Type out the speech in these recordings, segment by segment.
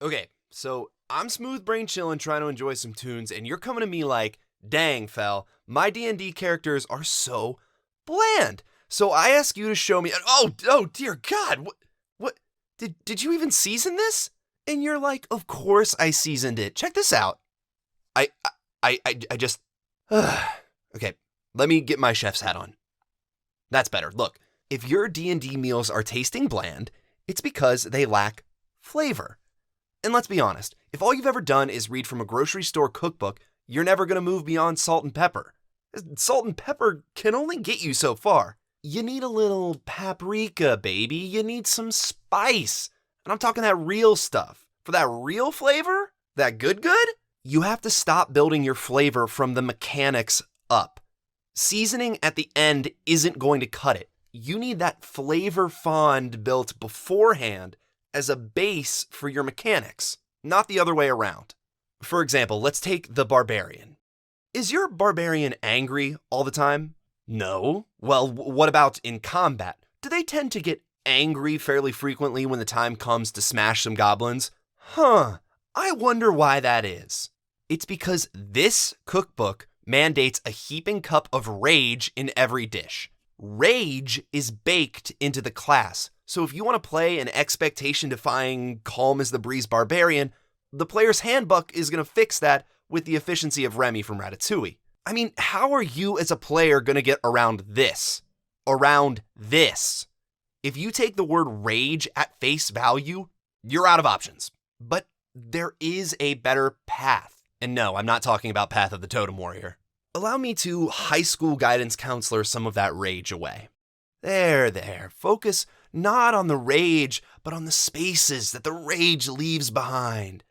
Okay, so I'm smooth brain chillin' trying to enjoy some tunes, and you're coming to me like, dang, Fel, my D&D characters are so bland. So I ask you to show me, oh dear God, what, did you even season this? And you're like, of course I seasoned it. Check this out. I just, okay, let me get my chef's hat on. That's better. Look, if your D&D meals are tasting bland, it's because they lack flavor. And let's be honest, if all you've ever done is read from a grocery store cookbook, you're never going to move beyond salt and pepper. Salt and pepper can only get you so far. You need a little paprika, baby. You need some spice. And I'm talking that real stuff. For that real flavor, that good, you have to stop building your flavor from the mechanics up. Seasoning at the end isn't going to cut it. You need that flavor fond built beforehand as a base for your mechanics, not the other way around. For example, let's take the Barbarian. Is your Barbarian angry all the time? No. Well, what about in combat? Do they tend to get angry fairly frequently when the time comes to smash some goblins? I wonder why that is. It's because this cookbook mandates a heaping cup of rage in every dish. Rage is baked into the class, so if you want to play an expectation-defying, calm-as-the-breeze barbarian, the player's handbook is going to fix that with the efficiency of Remy from Ratatouille. I mean, how are you as a player going to get around this? If you take the word rage at face value, you're out of options. But there is a better path. And no, I'm not talking about Path of the Totem Warrior. Allow me to high school guidance counselor some of that rage away. There. Focus not on the rage, but on the spaces that the rage leaves behind.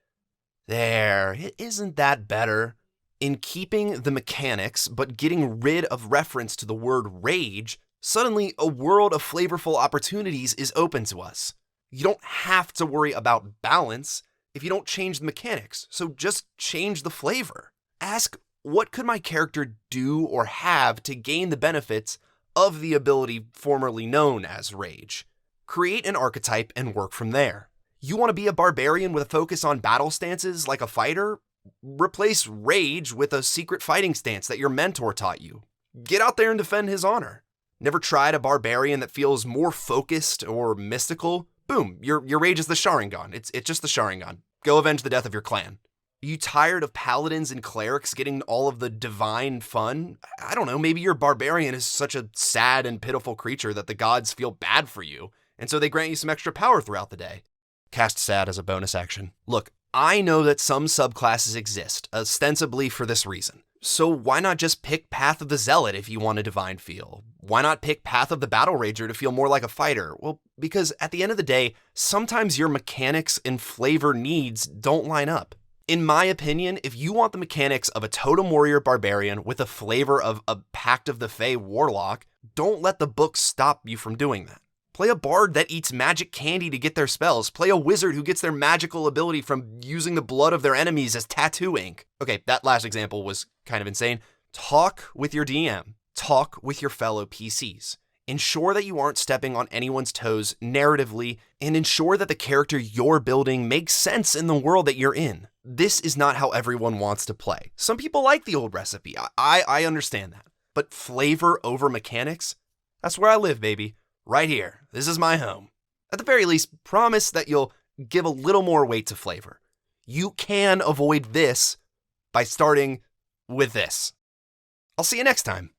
There, isn't that better? In keeping the mechanics, but getting rid of reference to the word rage, suddenly a world of flavorful opportunities is open to us. You don't have to worry about balance if you don't change the mechanics, so just change the flavor. Ask, what could my character do or have to gain the benefits of the ability formerly known as rage? Create an archetype and work from there. You want to be a barbarian with a focus on battle stances like a fighter? Replace rage with a secret fighting stance that your mentor taught you. Get out there and defend his honor. Never tried a barbarian that feels more focused or mystical? Boom, your rage is the Sharingan. It's just the Sharingan. Go avenge the death of your clan. Are you tired of paladins and clerics getting all of the divine fun? I don't know, maybe your barbarian is such a sad and pitiful creature that the gods feel bad for you, and so they grant you some extra power throughout the day. Cast sad as a bonus action. Look, I know that some subclasses exist, ostensibly for this reason. So why not just pick Path of the Zealot if you want a divine feel? Why not pick Path of the Battle Rager to feel more like a fighter? Well, because at the end of the day, sometimes your mechanics and flavor needs don't line up. In my opinion, if you want the mechanics of a Totem Warrior Barbarian with a flavor of a Pact of the Fae Warlock, don't let the book stop you from doing that. Play a bard that eats magic candy to get their spells. Play a wizard who gets their magical ability from using the blood of their enemies as tattoo ink. Okay, that last example was kind of insane. Talk with your DM. Talk with your fellow PCs. Ensure that you aren't stepping on anyone's toes narratively, and ensure that the character you're building makes sense in the world that you're in. This is not how everyone wants to play. Some people like the old recipe. I understand that. But flavor over mechanics? That's where I live, baby. Right here. This is my home. At the very least, promise that you'll give a little more weight to flavor. You can avoid this by starting with this. I'll see you next time.